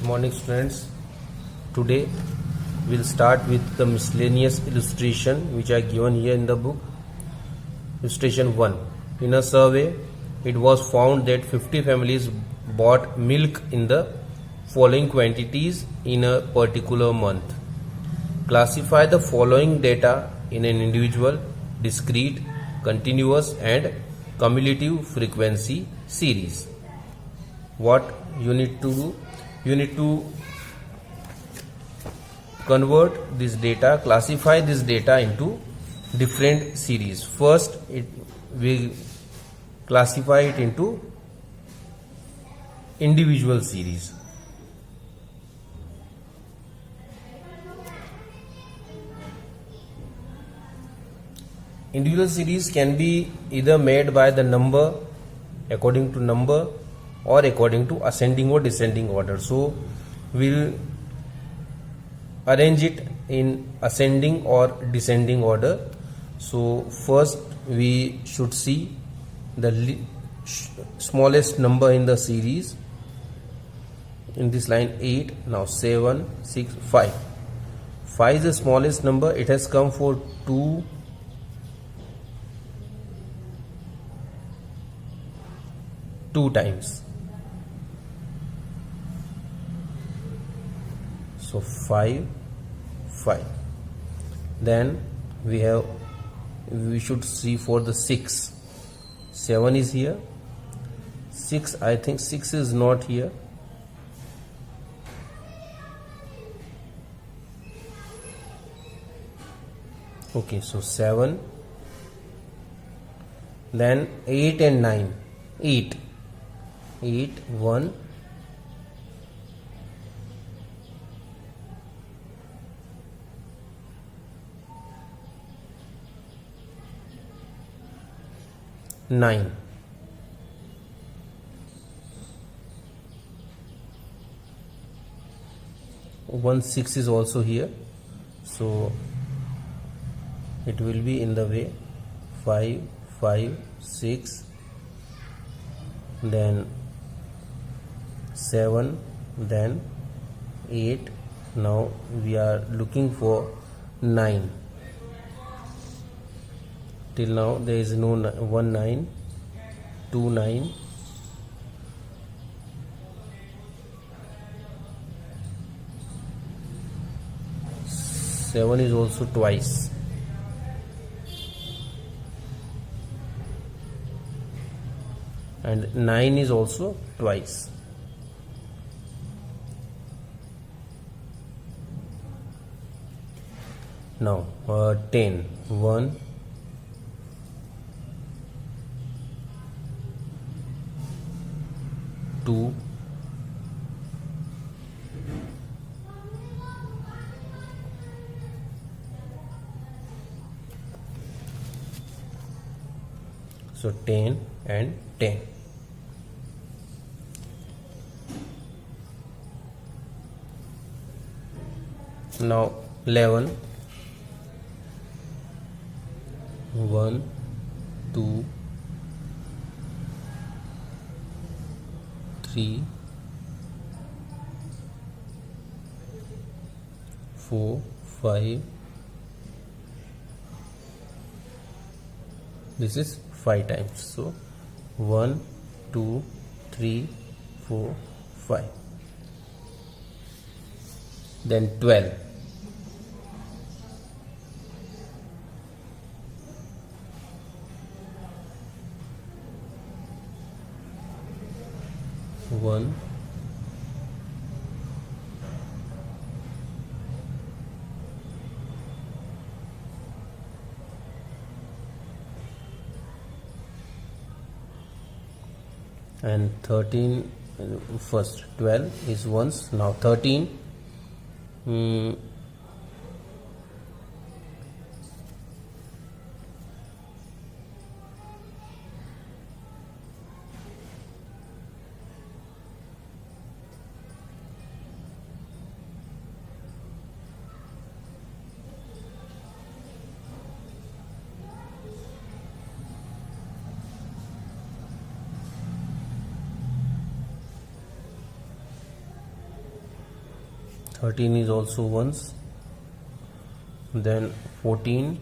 Morning students. Today we'll start with the miscellaneous illustration which are given here in the book. Illustration 1. In a survey, it was found that 50 families bought milk in the following quantities in a particular month. Classify the following data in an individual, discrete, continuous and cumulative frequency series. What you need to do? You need to convert this data, classify this data into different series. First, we classify it into individual series. Individual series can be either made by the number, according to number, or according to ascending or descending order. So we'll arrange it in ascending or descending order. So first we should see the smallest number in the series. In this line 8, now 7, 6, 5. 5 is the smallest number. It has come for 2 times. So 5, 5. Then we should see for the 6. 7 is here. 6, I think 6 is not here. Okay, so 7. Then 8 and 9. 8, 1. Nine. One 6 is also here, so it will be in the way 5, 5, 6, then 7, then 8. Now we are looking for 9. Till now there is no 1 9, 2 9, 7 is also twice. And 9 is also twice. Now 10. 1, 2, 10 and 10. Now 11. 1, 2, 3, 4, 5. This is 5 times. So 1, 2, 3, 4, 5. Then 12. 1, and 13. First 12 is once. Now 13. 13 is also ones. Then 14,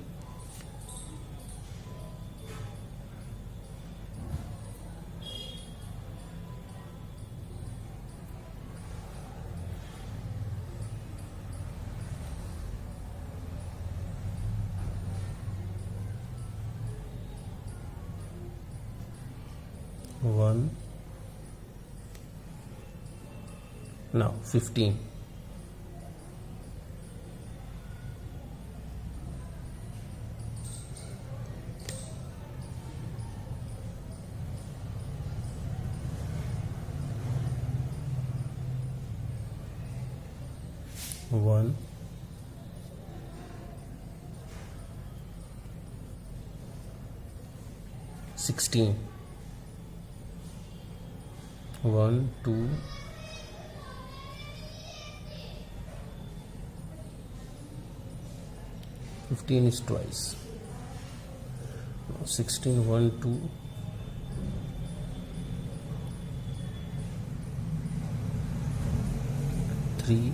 1. Now 15. 1. 16. 1, 2, 15 is twice. Now 16, 1, 2, 3,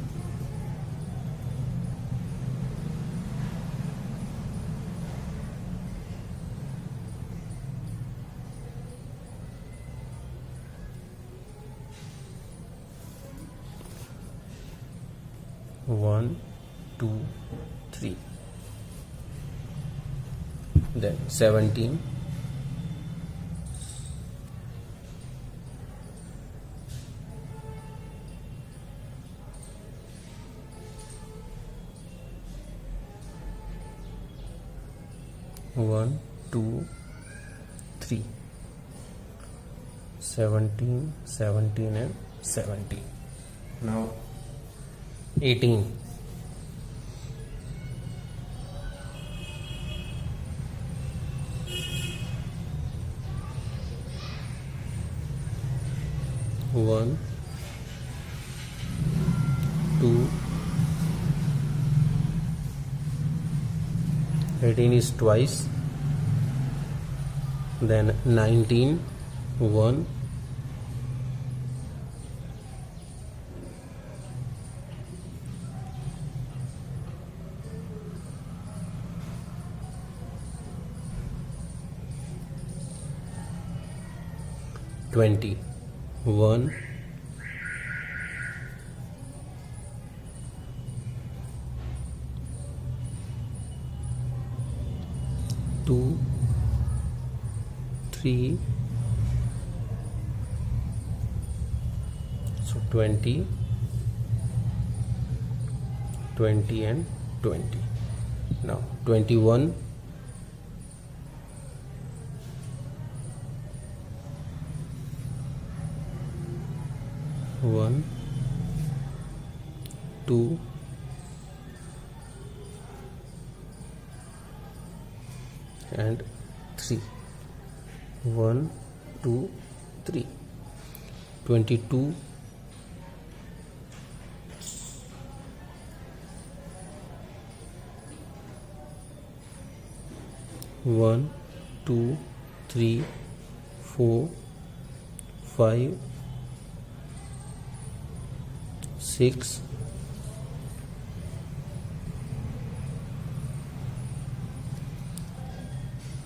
1, 2, 3. Then 17. 1, 2, 3. 17, 17 and 17. Now 18. 1, 2, 18 is twice. Then 19, 1, 20. 1, 2, 3. So 20, 20 and 20. Now 21. 1, 2, and 3. 1, 2, 3. 22. 1, 2, 3, 4, 5, 6,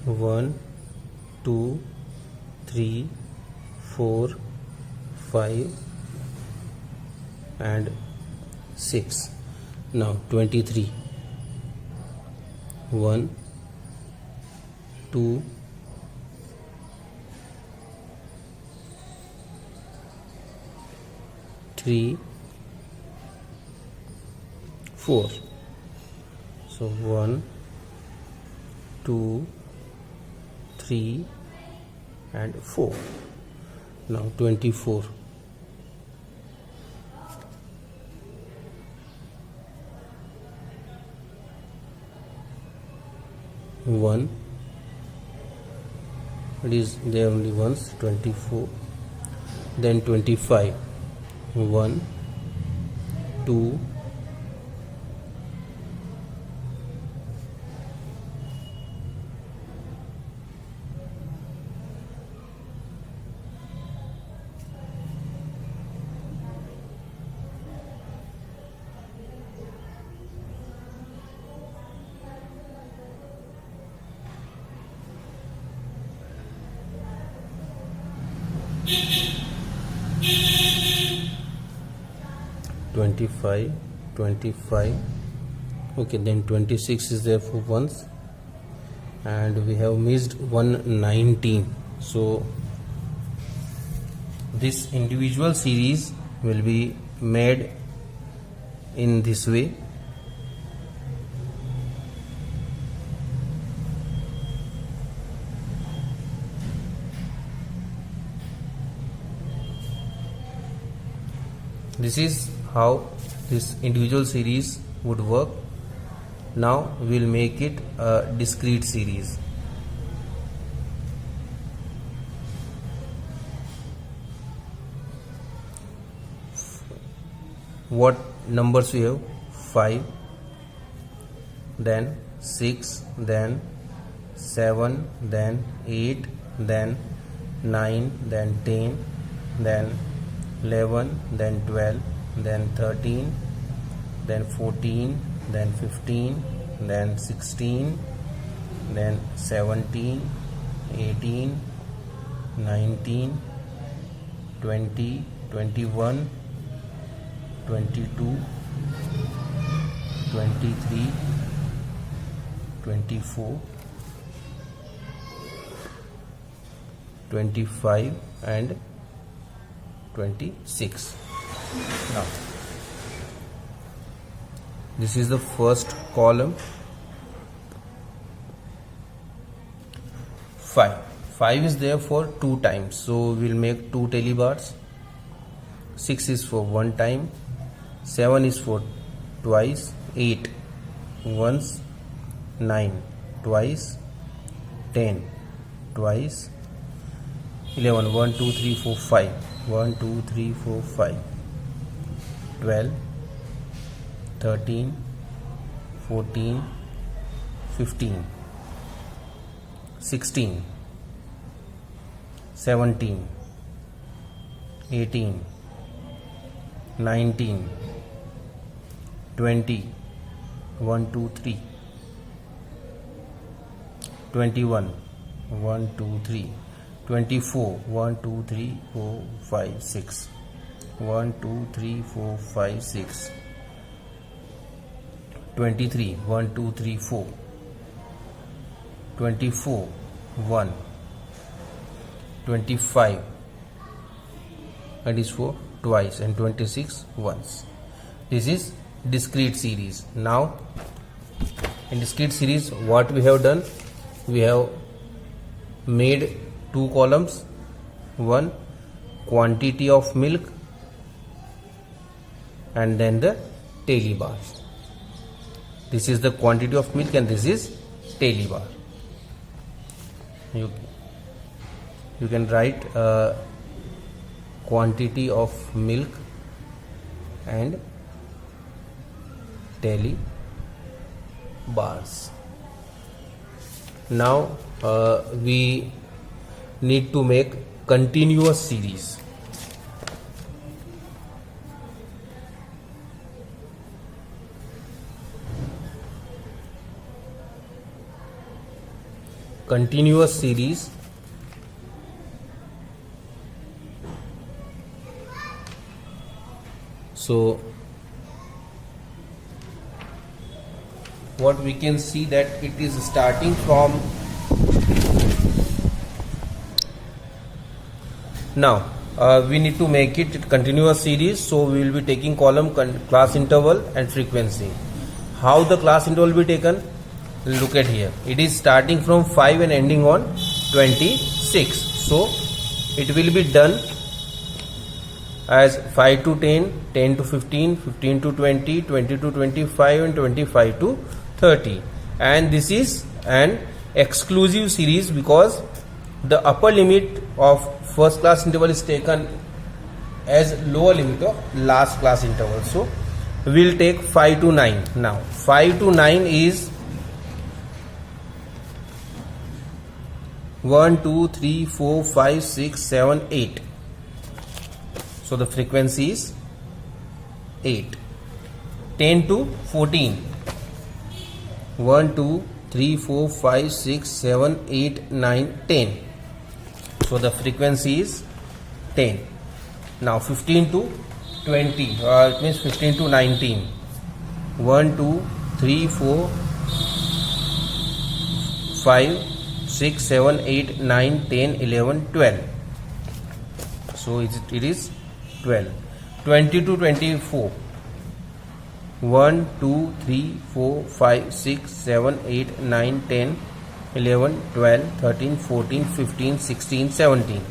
1, 2, 3, 4, 5 and 6. Now 23. 1, 2, 3, 4. So 1, 2, 3 and 4. Now 24. 1. It is there only once. 24. Then 25. 1, 2, 3, 25, 25. Okay, then 26 is there for once, and we have missed 119. So this individual series will be made in this way. This is how this individual series would work. Now we will make it a discrete series. What numbers we have? 5, then 6, then 7, then 8, then 9, then 10, then 11, then 12, then 13, then 14, then 15, then 16, then 17, 18, 19, 20, 21, 22, 23, 24, 25 and 26. Now this is the first column. 5 is there for 2 times, so we'll make 2 tally bars. 6 is for 1 time, 7 is for twice, 8 once, 9 twice, 10 twice, 11 1 2 3 4 5 1 2 3 4 5, 12, 13, 14, 15, 16, 17, 18, 19, 20, 1 2 3, 21, 1 2 3, 24, 1 2 3 4 5 6, 1 2 3 4 5 6, 23, 1 2 3 4, 24, 1, 25, that is for twice, and 26 once. This is discrete series. Now in discrete series, what we have done, we have made 2 columns. One, quantity of milk, and then the tally bars. This is the quantity of milk and this is tally bar. You can write quantity of milk and tally bars. Now we need to make continuous series. Continuous series. So what we can see that it is starting from now. We need to make it continuous series, so we will be taking column class interval and frequency. How the class interval will be taken? Look at here. It is starting from 5 and ending on 26. So it will be done as 5 to 10, 10 to 15, 15 to 20, 20 to 25 and 25 to 30. And this is an exclusive series because the upper limit of first class interval is taken as lower limit of last class interval. So we will take 5 to 9. Now 5 to 9 is 1, 2, 3, 4, 5, 6, 7, 8. So the frequency is 8. 10 to 14. 1, 2, 3, 4, 5, 6, 7, 8, 9, 10. So the frequency is 10. Now 15 to 20, it means 15 to 19. 1, 2, 3, 4, 5, 6, 7, 8, 9, 10, 11, 12. So it is 12. 20 to 24. 1, 2, 3, 4, 5, 6, 7, 8, 9, 10, 11, 12, 13, 14, 15, 16, 17.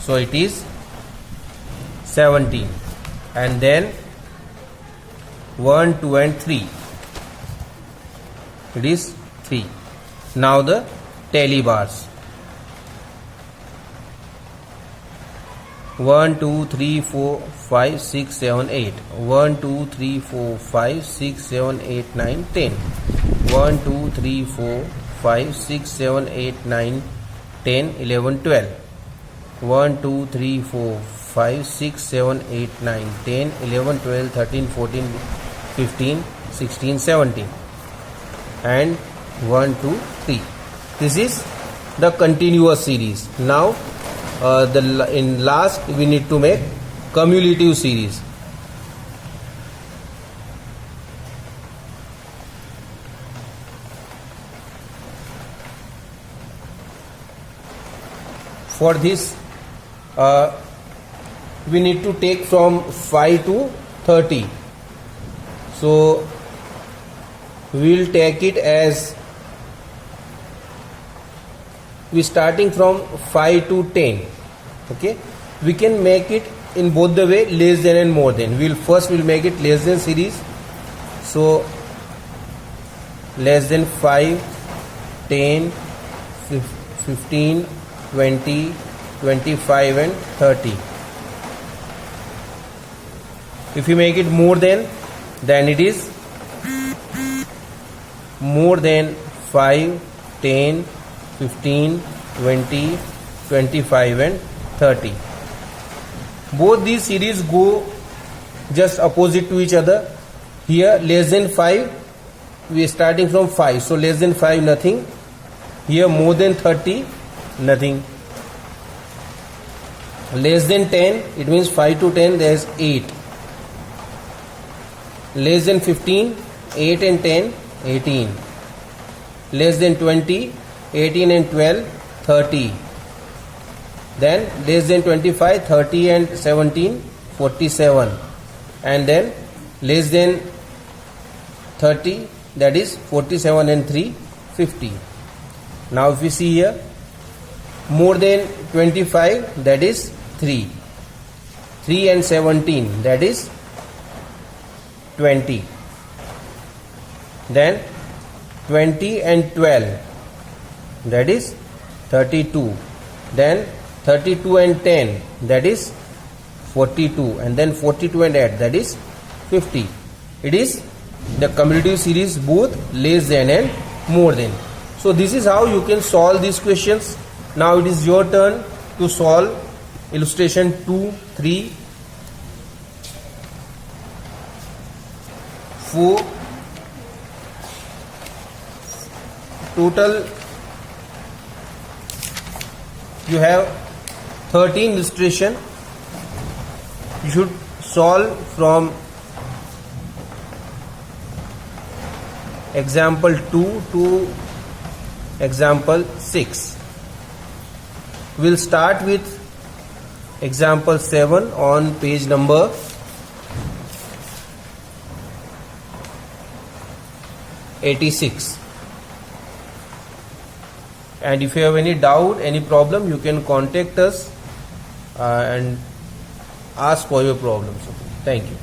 So it is 17. And then 1, 2 and 3. It is 3. Now the tally bars. 1, 2, 3, 4, 5, 6, 7, 8. 1, 2, 3, 4, 5, 6, 7, 8, 9, 10. 1, 2, 3, 4, 5, 6, 7, 8, 9, 10, 11, 12. 1, 2, 3, 4, 5, 6, 7, 8, 9, 10, 11, 12, 13, 14, 15, 16, 17. And 1, 2, 3. This is the continuous series. Now in last we need to make cumulative series. For this we need to take from 5 to 30. So we will take it as we starting from 5 to 10. Okay, we can make it in both the way, less than and more than. We'll make it less than series. So less than 5, 10, 15, 20, 25 and 30. If you make it more than, then it is more than 5, 10, 15, 20, 25 and 30. Both these series go just opposite to each other. Here less than 5, we are starting from 5. So less than 5, nothing. Here more than 30, nothing. Less than 10, it means 5 to 10, there is 8. Less than 15, 8 and 10, 18. Less than 20, 18 and 12, 30. Then less than 25, 30 and 17, 47. And then less than 30, that is 47 and 3, 50. Now if we see here, more than 25, that is 3. 3 and 17, that is 20. Then 20 and 12, that is 32. Then 32 and 10, that is 42. And then 42 and 8, that is 50. It is the cumulative series, both less than and more than. So this is how you can solve these questions. Now it is your turn to solve illustration 2, 3, 4. Total you have 13 illustration. You should solve from example 2 to example 6. We'll start with example 7 on page number 86. And if you have any doubt, any problem, you can contact us and ask for your problems. Thank you.